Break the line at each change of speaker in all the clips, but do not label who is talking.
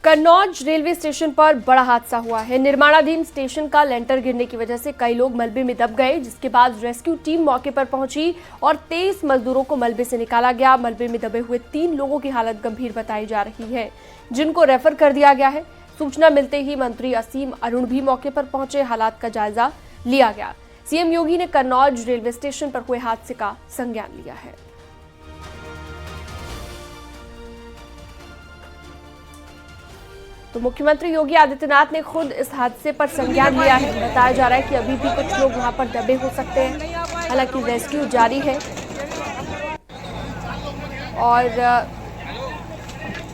Kannauj railway station पर बड़ा हादसा हुआ है। निर्माणाधीन स्टेशन का लेंटर गिरने की वजह से कई लोग मलबे में दब गए, जिसके बाद रेस्क्यू टीम मौके पर पहुंची और 23 मजदूरों को मलबे से निकाला गया। मलबे में दबे हुए 3 लोगों की हालत गंभीर बताई जा रही है, जिनको रेफर कर दिया गया है। सूचना मिलते ही मंत्री असीम अरुण भी मौके पर पहुंचे, हालात का जायजा लिया गया। सीएम योगी ने कन्नौज रेलवे स्टेशन पर हुए हादसे का संज्ञान लिया है। तो मुख्यमंत्री योगी आदित्यनाथ ने खुद इस हादसे पर संज्ञान लिया है। बताया जा रहा है कि अभी भी कुछ लोग वहां पर दबे हो सकते हैं, हालांकि रेस्क्यू जारी है। और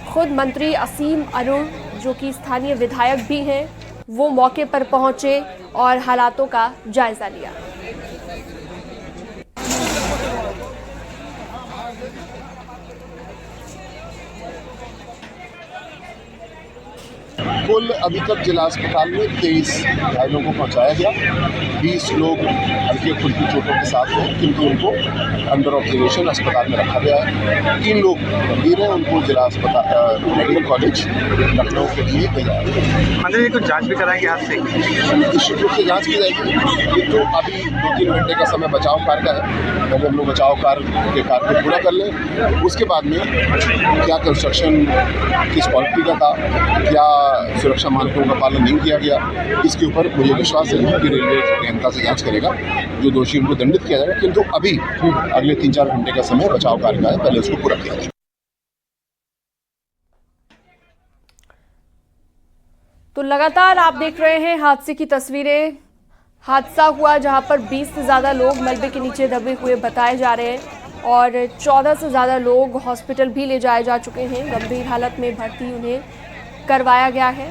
खुद मंत्री असीम अरुण, जो कि स्थानीय विधायक भी हैं, वो मौके पर पहुंचे और हालातों का जायजा लिया।
कुल अभी तक जिला अस्पताल में 23 घायलों को पहुंचाया गया। 20 लोग हल्की फुल्की चोटों के साथ हैं, किंतु उनको अंडर ऑब्जर्वेशन अस्पताल में रखा गया है। 3 लोग गंभीर हैं, उनको जिला अस्पताल मेडिकल कॉलेज लखनऊ के लिए भेजा है।
अंदर कुछ जांच भी कराएंगे हाथ से,
निश्चित रूप से जाँच की जाएगी, किंतु अभी 2-3 घंटे का समय बचाव कार्य का है। पहले हम लोग बचाव कार्य के कार्य को पूरा कर लें, उसके बाद में क्या कंस्ट्रक्शन किस क्वालिटी का था, क्या सुरक्षा मानकों का पालन नहीं किया गया, इसके ऊपर मुझे विश्वास है कि रेलवे गहनता से जांच करेगा। जो दोषी उनको दंडित किया जाएगा, किंतु अभी अगले 3-4 घंटे का समय बचाव कार्य का है, पहले उसको पूरा किया जाए।
तो लगातार आप देख रहे हैं हादसे की तस्वीरें। हादसा हुआ जहां पर 20 से ज्यादा लोग मलबे के नीचे दबे हुए बताए जा रहे हैं और 14 से ज्यादा लोग हॉस्पिटल भी ले जाए जा चुके हैं। गंभीर हालत में भर्ती उन्हें करवाया गया है।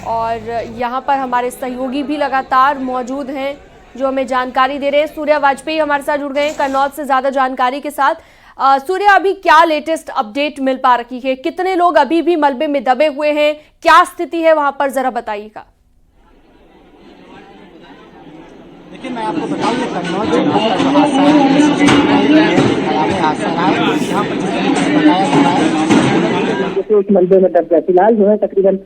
और यहाँ पर हमारे सहयोगी भी लगातार मौजूद हैं, जो हमें जानकारी दे रहे हैं। सूर्य वाजपेयी हमारे साथ जुड़ गए हैं कन्नौज से ज़्यादा जानकारी के साथ। सूर्य, अभी क्या लेटेस्ट अपडेट मिल पा रही है? कितने लोग अभी भी मलबे में दबे हुए हैं? क्या स्थिति है वहां पर, जरा बताइएगा।
देखिए, मैं आपको बताऊं कि कन्नौज जिला का हादसा रहा है। यहाँ पर बताया जा रहा है उस मलबे में दब गया। फिलहाल जो है तकरीबन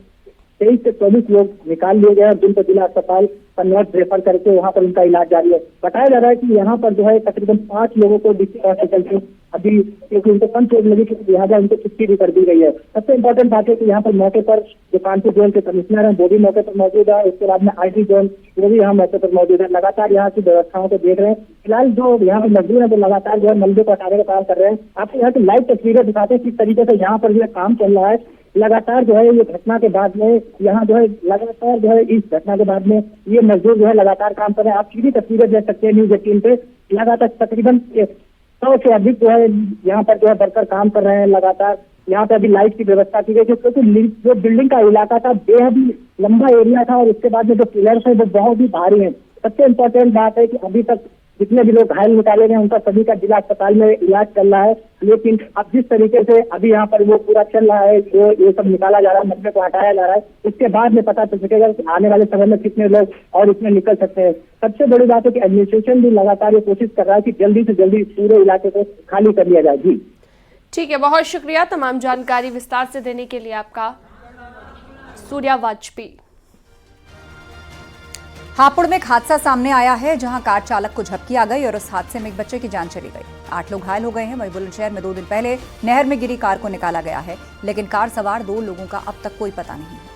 23 से 24 लोग निकाल लिए गए हैं, जिनको जिला अस्पताल कन्नौज रेफर करके वहाँ पर उनका इलाज जारी है। बताया जा रहा है कि यहाँ पर जो है तकरीबन 5 लोगों को डिस्ट्रिक्ट हॉस्पिटल से अभी क्योंकि उनको कम चोट लगी, लिहाजा उनको छुट्टी भी कर दी गई है। सबसे इम्पोर्टेंट बात है कि यहाँ पर मौके पर जो कानपुर जोन के कमिश्नर हैं वो भी मौके पर मौजूद है। उसके बाद में आईटी जोन वो भी यहाँ मौके पर मौजूद है। लगातार यहाँ की व्यवस्थाओं को देख रहे हैं। फिलहाल जो यहाँ पर मजदूर है वो लगातार जो है मलबे को हटाने का काम कर रहे हैं। आपको यहाँ की लाइव तस्वीरें दिखाते हैं किस तरीके से यहाँ पर जो है काम चल रहा है। लगातार जो है ये घटना के बाद में यहाँ जो है लगातार जो है इस घटना के बाद में ये मजदूर जो है लगातार काम कर रहे हैं। आप सीधी तस्वीरें देख सकते हैं न्यूज 18 पे। लगातार तकरीबन 100 से अधिक जो है यहाँ पर जो है वर्कर काम कर रहे हैं। लगातार यहाँ पे अभी लाइट की व्यवस्था की गई, क्योंकि जो बिल्डिंग का इलाका था बेहद ही लंबा एरिया था और उसके बाद में जो पिलर्स है वो बहुत ही भारी है। सबसे इम्पोर्टेंट बात है कि अभी तक जितने भी लोग घायल निकाले गए उनका सभी का जिला अस्पताल में इलाज चल रहा है। लेकिन अब जिस तरीके से अभी यहाँ पर वो पूरा चल रहा है, जो ये सब निकाला जा रहा है, मलबे को हटाया जा रहा है, उसके बाद में पता चल सकेगा कि आने वाले समय में कितने लोग और इसमें निकल सकते हैं। सबसे बड़ी बात है कि एडमिनिस्ट्रेशन भी लगातार ये कोशिश कर रहा है कि जल्दी से जल्दी पूरे इलाके को खाली कर लिया जाए। जी
ठीक है, बहुत शुक्रिया तमाम जानकारी विस्तार से देने के लिए आपका, सूर्य वाजपेयी।
हापुड़ में एक हादसा सामने आया है, जहां कार चालक को झपकी आ गई और उस हादसे में एक बच्चे की जान चली गई। 8 लोग घायल हो गए हैं। वहीं बुलंदशहर में 2 दिन पहले नहर में गिरी कार को निकाला गया है, लेकिन कार सवार 2 लोगों का अब तक कोई पता नहीं है।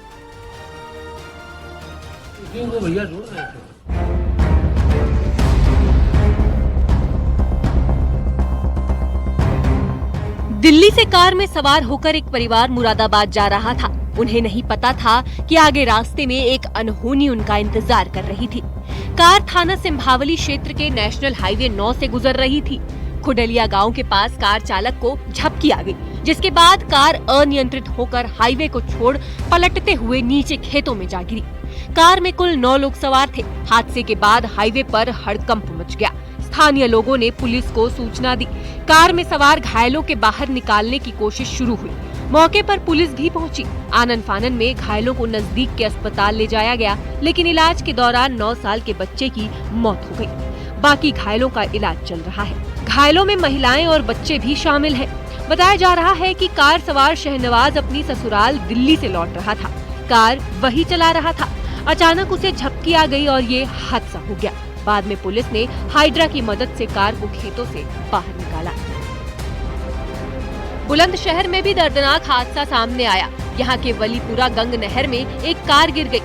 दिल्ली से कार में सवार होकर एक परिवार मुरादाबाद जा रहा था। उन्हें नहीं पता था कि आगे रास्ते में एक अनहोनी उनका इंतजार कर रही थी। कार थाना सिंभावली क्षेत्र के नेशनल हाईवे 9 से गुजर रही थी। खुडलिया गांव के पास कार चालक को झपकी आ गई, जिसके बाद कार अनियंत्रित होकर हाईवे को छोड़ पलटते हुए नीचे खेतों में जा गिरी। कार में कुल 9 लोग सवार थे। हादसे के बाद हाईवे पर हड़कंप मच गया। स्थानीय लोगों ने पुलिस को सूचना दी। कार में सवार घायलों के बाहर निकालने की कोशिश शुरू हुई। मौके पर पुलिस भी पहुंची। आनन फानन में घायलों को नजदीक के अस्पताल ले जाया गया, लेकिन इलाज के दौरान 9 साल के बच्चे की मौत हो गई। बाकी घायलों का इलाज चल रहा है। घायलों में महिलाएं और बच्चे भी शामिल हैं। बताया जा रहा है कि कार सवार शहनवाज अपनी ससुराल दिल्ली से लौट रहा था। कार वही चला रहा था। अचानक उसे झपकी आ गई और ये हादसा हो गया। बाद में पुलिस ने हाइड्रा की मदद से कार को खेतों से बाहर निकाला। बुलंदशहर में भी दर्दनाक हादसा सामने आया। यहाँ के वलीपुरा गंग नहर में एक कार गिर गई।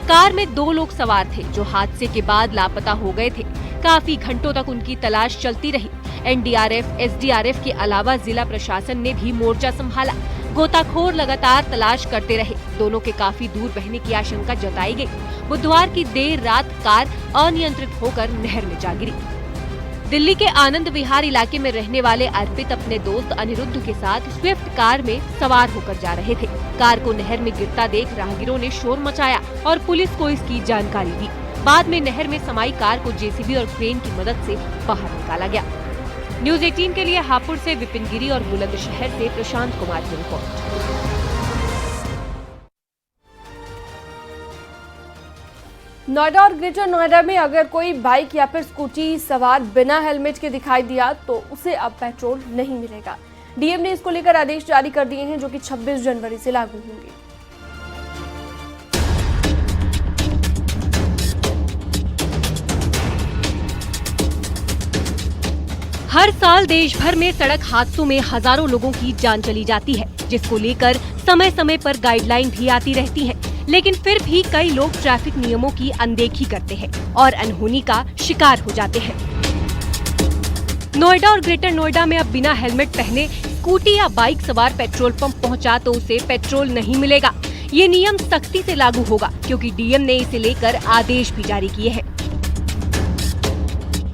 कार में 2 लोग सवार थे जो हादसे के बाद लापता हो गए थे। काफी घंटों तक उनकी तलाश चलती रही। एनडीआरएफ, एसडीआरएफ के अलावा जिला प्रशासन ने भी मोर्चा संभाला। गोताखोर लगातार तलाश करते रहे। दोनों के काफी दूर बहने की आशंका जताई गई। बुधवार की देर रात कार अनियंत्रित होकर नहर में जा गिरी। दिल्ली के आनंद विहार इलाके में रहने वाले अर्पित अपने दोस्त अनिरुद्ध के साथ स्विफ्ट कार में सवार होकर जा रहे थे। कार को नहर में गिरता देख राहगीरों ने शोर मचाया और पुलिस को इसकी जानकारी दी। बाद में नहर में समाई कार को जेसीबी और क्रेन की मदद से बाहर निकाला गया। न्यूज 18 के लिए हापुड़ से विपिन गिरी और बुलंदशहर से प्रशांत कुमार की रिपोर्ट।
नोएडा और ग्रेटर नोएडा में अगर कोई बाइक या फिर स्कूटी सवार बिना हेलमेट के दिखाई दिया तो उसे अब पेट्रोल नहीं मिलेगा। डीएम ने इसको लेकर आदेश जारी कर दिए हैं जो कि 26 जनवरी से लागू होंगे।
हर साल देश भर में सड़क हादसों में हजारों लोगों की जान चली जाती है, जिसको लेकर समय समय पर गाइडलाइन भी आती रहती है। लेकिन फिर भी कई लोग ट्रैफिक नियमों की अनदेखी करते हैं और अनहोनी का शिकार हो जाते हैं। नोएडा और ग्रेटर नोएडा में अब बिना हेलमेट पहने स्कूटी या बाइक सवार पेट्रोल पंप पहुंचा तो उसे पेट्रोल नहीं मिलेगा। ये नियम सख्ती से लागू होगा क्योंकि डीएम ने इसे लेकर आदेश भी जारी किए हैं।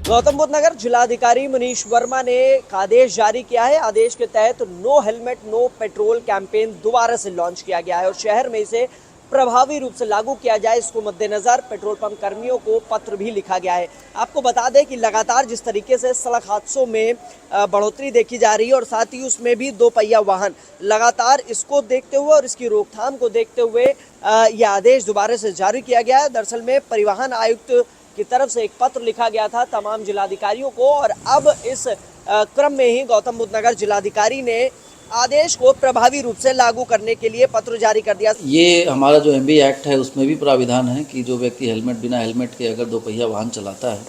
गौतम बुद्ध नगर जिलाधिकारी मनीष वर्मा ने एक आदेश जारी किया है। आदेश के तहत no helmet no petrol campaign दोबारा से लॉन्च किया गया है और शहर में इसे प्रभावी रूप से लागू किया जाए, इसको मद्देनजर पेट्रोल पंप कर्मियों को पत्र भी लिखा गया है। आपको बता दें कि लगातार जिस तरीके से सड़क हादसों में बढ़ोतरी देखी जा रही है और साथ ही उसमें भी 2 पहिया वाहन, लगातार इसको देखते हुए और इसकी रोकथाम को देखते हुए यह आदेश दोबारा से जारी किया गया है। दरअसल में परिवहन आयुक्त की तरफ से एक पत्र लिखा गया था तमाम जिलाधिकारियों को और अब इस क्रम में ही गौतम बुद्ध नगर जिलाधिकारी ने आदेश को प्रभावी रूप से लागू करने के लिए पत्र जारी कर दिया।
ये हमारा जो एमबी एक्ट है उसमें भी प्राविधान है कि जो व्यक्ति हेलमेट बिना हेलमेट के अगर 2 पहिया वाहन चलाता है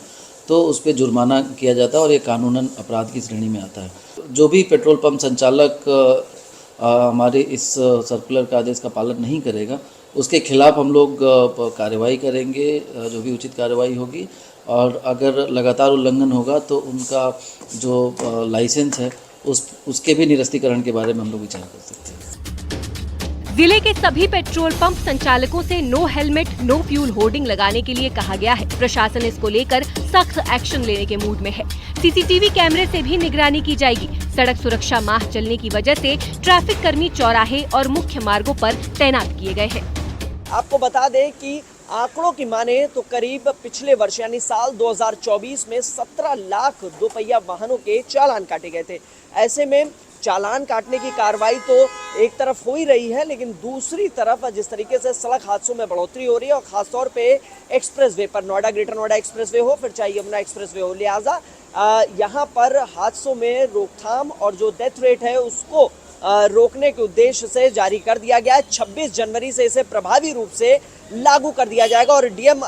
तो उस पर जुर्माना किया जाता है और ये कानूनन अपराध की श्रेणी में आता है। जो भी पेट्रोल पंप संचालक हमारे इस सर्कुलर का आदेश का पालन नहीं करेगा उसके खिलाफ हम लोग कार्रवाई करेंगे, जो भी उचित कार्रवाई होगी। और अगर लगातार उल्लंघन होगा तो उनका जो लाइसेंस है उसके भी निरस्तीकरण के बारे में हम लोग विचार कर सकते हैं।
जिले के सभी पेट्रोल पंप संचालकों से no helmet no fuel hoarding लगाने के लिए कहा गया है। प्रशासन इसको लेकर सख्त एक्शन लेने के मूड में है। सीसीटीवी कैमरे से भी निगरानी की जाएगी। सड़क सुरक्षा माह चलने की वजह से ट्रैफिक कर्मी चौराहे और मुख्य मार्गों पर तैनात किए गए हैं।
आपको बता दें कि आंकड़ों की माने तो करीब पिछले वर्ष यानी साल 2024 में 17 लाख 2 पहिया वाहनों के चालान काटे गए थे। ऐसे में चालान काटने की कार्रवाई तो एक तरफ हो ही रही है, लेकिन दूसरी तरफ जिस तरीके से सड़क हादसों में बढ़ोतरी हो रही है और खासतौर पे एक्सप्रेसवे पर, नोएडा ग्रेटर नोएडा एक्सप्रेसवे हो फिर चाहे यमुना एक्सप्रेसवे हो, लिहाजा यहाँ पर हादसों में रोकथाम और जो डेथ रेट है उसको रोकने के उद्देश्य से जारी कर दिया गया है। 26 जनवरी से इसे प्रभावी रूप से लागू कर दिया जाएगा और डीएम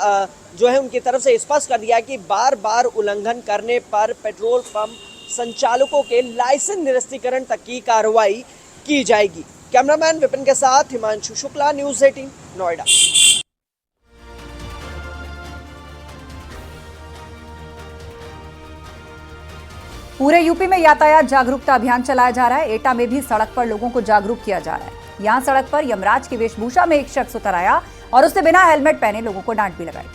जो है उनकी तरफ से स्पष्ट कर दिया है कि बार बार उल्लंघन करने पर पेट्रोल पंप संचालकों के लाइसेंस निरस्तीकरण तक की कार्रवाई की जाएगी। कैमरामैन विपिन के साथ हिमांशु शुक्ला, न्यूज़ 18 नोएडा।
पूरे यूपी में यातायात जागरूकता अभियान चलाया जा रहा है। एटा में भी सड़क पर लोगों को जागरूक किया जा रहा है। यहाँ सड़क पर यमराज की वेशभूषा में एक शख्स उतर आया और उसने बिना हेलमेट पहने लोगों को डांट भी लगाई।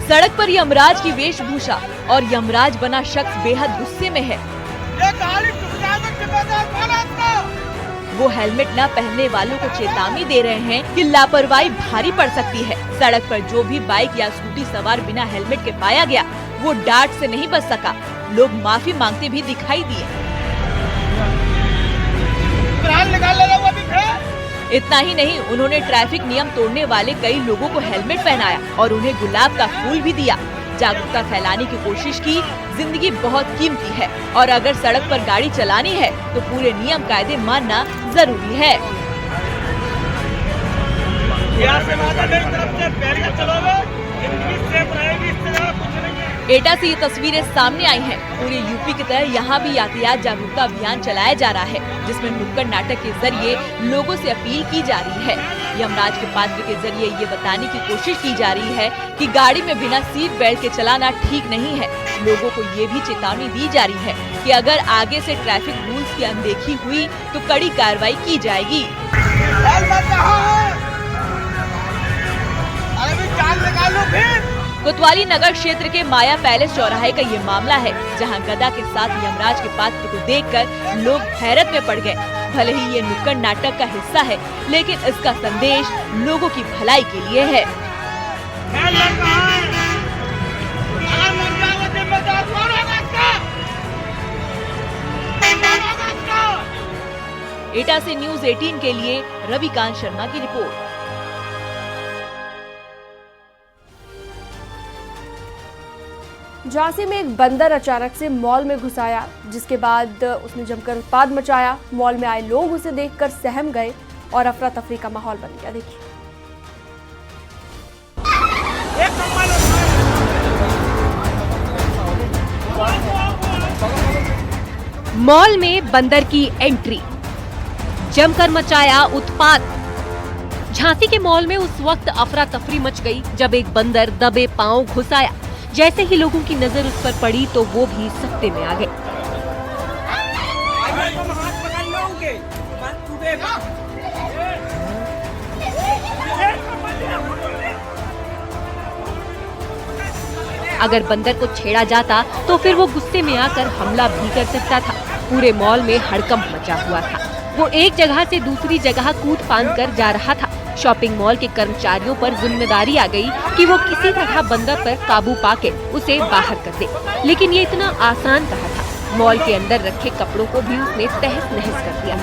सड़क पर यमराज की वेशभूषा और यमराज बना शख्स बेहद गुस्से में है। वो हेलमेट न पहनने वालों को चेतावनी दे रहे हैं कि लापरवाही भारी पड़ सकती है। सड़क पर जो भी बाइक या स्कूटी सवार बिना हेलमेट के पाया गया वो डांट से नहीं बच सका। लोग माफी मांगते भी दिखाई दिए। इतना ही नहीं, उन्होंने ट्रैफिक नियम तोड़ने वाले कई लोगों को हेलमेट पहनाया और उन्हें गुलाब का फूल भी दिया। जागरूकता फैलाने की कोशिश की। जिंदगी बहुत कीमती है और अगर सड़क पर गाड़ी चलानी है तो पूरे नियम कायदे मानना जरूरी है। एटा से ये तस्वीरें सामने आई हैं। पूरे यूपी की तरह यहाँ भी यातायात जागरूकता अभियान चलाया जा रहा है, जिसमें नुक्कड़ नाटक के जरिए लोगों से अपील की जा रही है। यमराज के पात्र के जरिए ये बताने की कोशिश की जा रही है कि गाड़ी में बिना सीट बेल्ट के चलाना ठीक नहीं है। लोगों को ये भी चेतावनी दी जा रही है कि अगर आगे से ट्रैफिक रूल्स की अनदेखी हुई तो कड़ी कार्रवाई की जाएगी। कोतवाली नगर क्षेत्र के माया पैलेस चौराहे का ये मामला है, जहां गदा के साथ यमराज के पात्र को देखकर लोग हैरत में पड़ गए। भले ही ये नुक्कड़ नाटक का हिस्सा है, लेकिन इसका संदेश लोगों की भलाई के लिए है। एटा से न्यूज़ 18 के लिए रविकांत शर्मा की रिपोर्ट।
झांसी में एक बंदर अचानक से मॉल में घुस आया, जिसके बाद उसने जमकर उत्पात मचाया। मॉल में आए लोग उसे देखकर सहम गए और अफरा तफरी का माहौल बन गया। देखिए।
मॉल में बंदर की एंट्री, जमकर मचाया उत्पात। झांसी के मॉल में उस वक्त अफरा तफरी मच गई जब एक बंदर दबे पांव घुस आया। जैसे ही लोगों की नजर उस पर पड़ी तो वो भी सख्ते में आ गए। अगर बंदर को छेड़ा जाता तो फिर वो गुस्से में आकर हमला भी कर सकता था। पूरे मॉल में हड़कंप मचा हुआ था। वो एक जगह से दूसरी जगह कूद फांद कर जा रहा था। शॉपिंग मॉल के कर्मचारियों पर जिम्मेदारी आ गई कि वो किसी तरह बंदर पर काबू पाके उसे बाहर कर दे, लेकिन ये इतना आसान कहा था। मॉल के अंदर रखे कपड़ों को भी उसने तहस नहस कर दिया।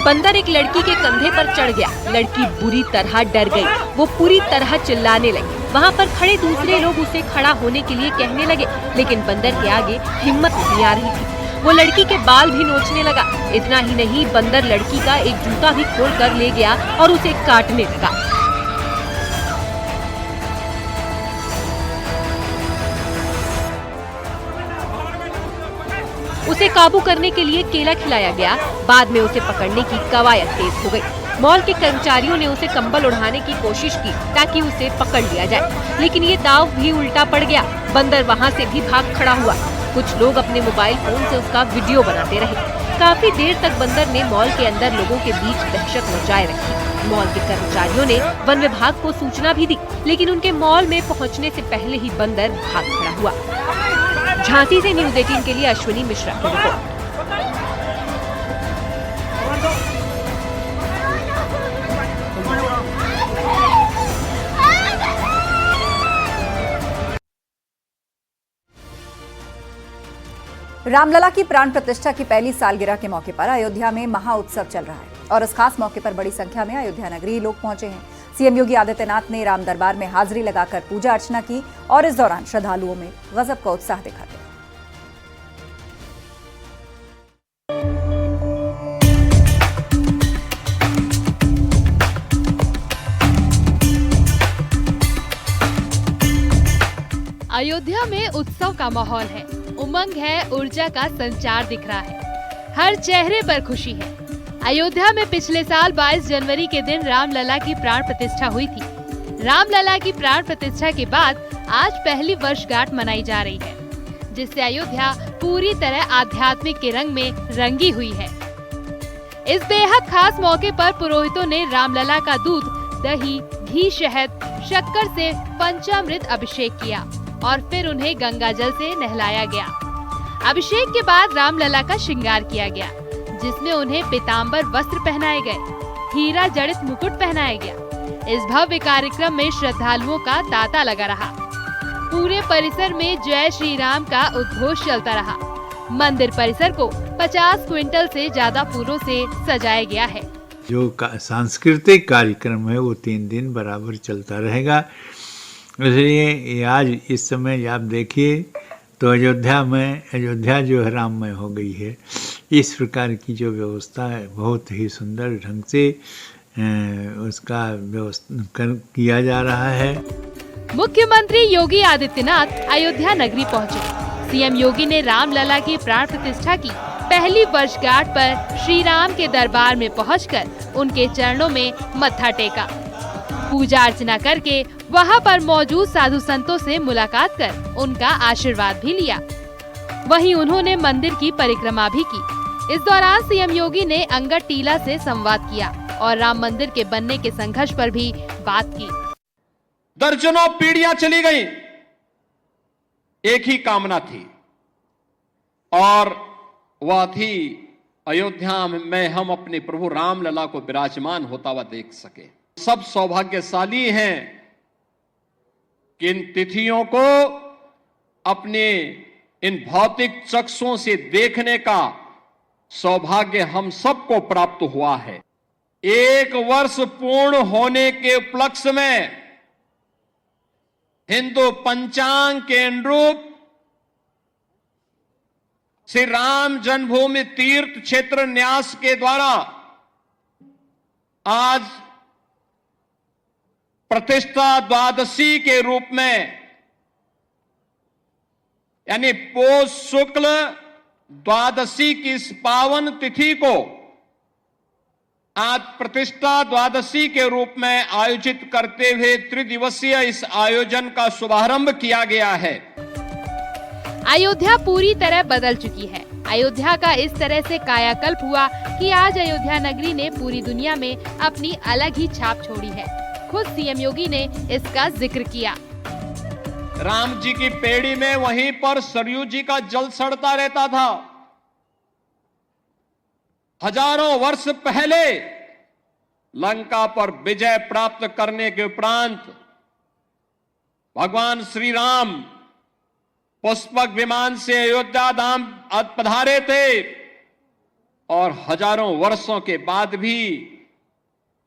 बंदर एक लड़की के कंधे पर चढ़ गया। लड़की बुरी तरह डर गई। वो पूरी तरह चिल्लाने लगी। वहाँ पर खड़े दूसरे लोग उसे खड़ा होने के लिए कहने लगे, लेकिन बंदर के आगे हिम्मत नहीं आ रही थी। वो लड़की के बाल भी नोचने लगा। इतना ही नहीं, बंदर लड़की का एक जूता भी खोल कर ले गया और उसे काटने लगा। उसे काबू करने के लिए केला खिलाया गया। बाद में उसे पकड़ने की कवायद तेज हो गई। मॉल के कर्मचारियों ने उसे कंबल उड़ाने की कोशिश की ताकि उसे पकड़ लिया जाए, लेकिन ये दाव भी उल्टा पड़ गया। बंदर वहाँ से भी भाग खड़ा हुआ। कुछ लोग अपने मोबाइल फोन से उसका वीडियो बनाते रहे। काफी देर तक बंदर ने मॉल के अंदर लोगों के बीच दहशत मचाए रखी। मॉल के कर्मचारियों ने वन विभाग को सूचना भी दी, लेकिन उनके मॉल में पहुँचने से पहले ही बंदर भाग खड़ा हुआ। झांसी से न्यूज़ 18 के लिए अश्विनी मिश्रा की रिपोर्ट।
रामलला की प्राण प्रतिष्ठा की पहली सालगिरह के मौके पर अयोध्या में महाउत्सव चल रहा है और इस खास मौके पर बड़ी संख्या में अयोध्या नगरी लोग पहुंचे हैं। सीएम योगी आदित्यनाथ ने राम दरबार में हाजिरी लगाकर पूजा अर्चना की और इस दौरान श्रद्धालुओं में गजब का उत्साह दिखा दिया।
अयोध्या में उत्सव का माहौल है, उमंग है, ऊर्जा का संचार दिख रहा है। हर चेहरे पर खुशी है। अयोध्या में पिछले साल 22 जनवरी के दिन रामलला की प्राण प्रतिष्ठा हुई थी। रामलला की प्राण प्रतिष्ठा के बाद आज पहली वर्षगांठ मनाई जा रही है, जिससे अयोध्या पूरी तरह आध्यात्मिक के रंग में रंगी हुई है। इस बेहद खास मौके पर पुरोहितों ने रामलला का दूध, दही, घी, शहद, शक्कर से पंचामृत अभिषेक किया और फिर उन्हें गंगा जल से नहलाया गया। अभिषेक के बाद रामलला का श्रृंगार किया गया, जिसमें उन्हें पीतांबर वस्त्र पहनाए गए, हीरा जड़ित मुकुट पहनाया गया। इस भव्य कार्यक्रम में श्रद्धालुओं का तांता लगा रहा। पूरे परिसर में जय श्री राम का उद्घोष चलता रहा। मंदिर परिसर को 50 क्विंटल से ज्यादा फूलों से सजाया गया है।
जो सांस्कृतिक कार्यक्रम है वो 3 दिन बराबर चलता रहेगा। इसलिए आज इस समय आप देखिए तो अयोध्या जो है राममय हो गई है। इस प्रकार की जो व्यवस्था है बहुत ही सुंदर ढंग से उसका व्यवस्था किया जा रहा है।
मुख्यमंत्री योगी आदित्यनाथ अयोध्या नगरी पहुंचे। सीएम योगी ने रामलला की प्राण प्रतिष्ठा की पहली वर्षगांठ पर श्री राम के दरबार में पहुंचकर उनके चरणों में मत्था टेका। पूजा अर्चना करके वहां पर मौजूद साधु संतों से मुलाकात कर उनका आशीर्वाद भी लिया। वहीं उन्होंने मंदिर की परिक्रमा भी की। इस दौरान सीएम योगी ने अंगद टीला से संवाद किया और राम मंदिर के बनने के संघर्ष पर भी बात की।
दर्जनों पीढ़ियां चली गई, एक ही कामना थी और वह थी अयोध्या में हम अपने प्रभु रामलला को विराजमान होता हुआ देख सके। सब सौभाग्यशाली हैं कि इन तिथियों को अपने इन भौतिक चक्षुओं से देखने का सौभाग्य हम सबको प्राप्त हुआ है। 1 वर्ष पूर्ण होने के उपलक्ष्य में हिंदू पंचांग के अनुरूप श्री राम जन्मभूमि तीर्थ क्षेत्र न्यास के द्वारा आज प्रतिष्ठा द्वादशी के रूप में यानी पौष शुक्ल द्वादशी की इस पावन तिथि को आज प्रतिष्ठा द्वादशी के रूप में आयोजित करते हुए त्रिदिवसीय इस आयोजन का शुभारंभ किया गया है।
अयोध्या पूरी तरह बदल चुकी है। अयोध्या का इस तरह से कायाकल्प हुआ कि आज अयोध्या नगरी ने पूरी दुनिया में अपनी अलग ही छाप छोड़ी है। खुद सीएम योगी ने इसका जिक्र किया।
राम जी की पेड़ी में वहीं पर सरयू जी का जल सड़ता रहता था। हजारों वर्ष पहले लंका पर विजय प्राप्त करने के उपरांत भगवान श्री राम पुष्पक विमान से अयोध्या धाम पधारे थे और हजारों वर्षों के बाद भी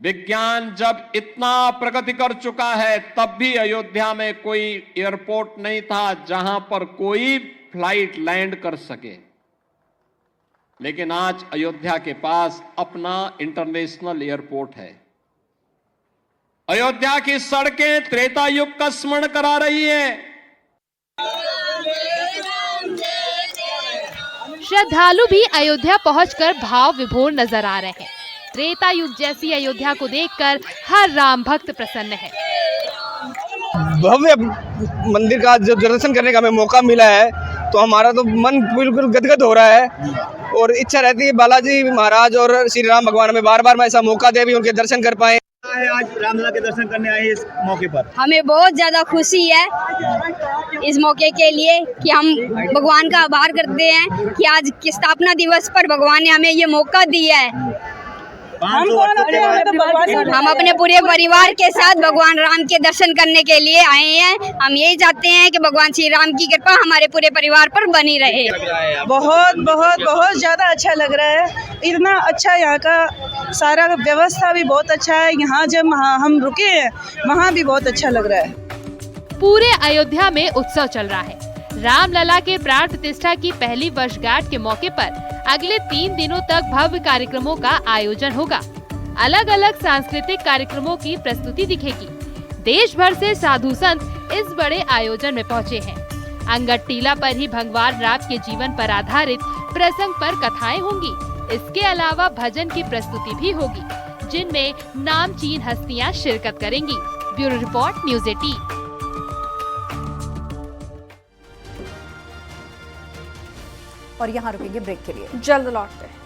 विज्ञान जब इतना प्रगति कर चुका है तब भी अयोध्या में कोई एयरपोर्ट नहीं था जहां पर कोई फ्लाइट लैंड कर सके। लेकिन आज अयोध्या के पास अपना इंटरनेशनल एयरपोर्ट है। अयोध्या की सड़कें त्रेता युग का स्मरण करा रही हैं।
श्रद्धालु भी अयोध्या पहुंचकर भाव विभोर नजर आ रहे हैं। त्रेता युग जैसी अयोध्या को देखकर हर राम भक्त प्रसन्न है।
भव्य मंदिर का जो दर्शन करने का हमें मौका मिला है तो हमारा तो मन बिल्कुल गदगद हो रहा है और इच्छा रहती है बालाजी महाराज और श्री राम भगवान हमें बार बार ऐसा मौका दे भी उनके दर्शन कर पाए।
आज रामलला के दर्शन करने आए इस मौके पर
हमें बहुत ज्यादा खुशी है इस मौके के लिए कि हम भगवान का आभार करते हैं कि आज की स्थापना दिवस पर भगवान ने हमें ये मौका दिया है। हम अपने पूरे परिवार के साथ भगवान राम के दर्शन करने के लिए आए हैं। हम यही चाहते हैं कि भगवान श्री राम की कृपा हमारे पूरे परिवार पर बनी रहे।
बहुत बहुत बहुत ज़्यादा अच्छा लग रहा है। इतना अच्छा यहाँ का सारा व्यवस्था भी बहुत अच्छा है। यहाँ जब हम रुके हैं वहाँ भी बहुत अच्छा लग रहा है।
पूरे अयोध्या में उत्सव चल रहा है। रामलला के प्राण प्रतिष्ठा की पहली वर्षगांठ के मौके पर अगले 3 दिनों तक भव्य कार्यक्रमों का आयोजन होगा। अलग अलग सांस्कृतिक कार्यक्रमों की प्रस्तुति दिखेगी। देश भर से साधु संत इस बड़े आयोजन में पहुंचे हैं। अंगद टीला पर ही भगवान राम के जीवन पर आधारित प्रसंग पर कथाएं होंगी। इसके अलावा भजन की प्रस्तुति भी होगी, जिनमें नामचीन हस्तियां शिरकत करेंगी। Bureau report, news 18।
और यहाँ रुकेंगे ब्रेक के लिए,
जल्द लौटते हैं।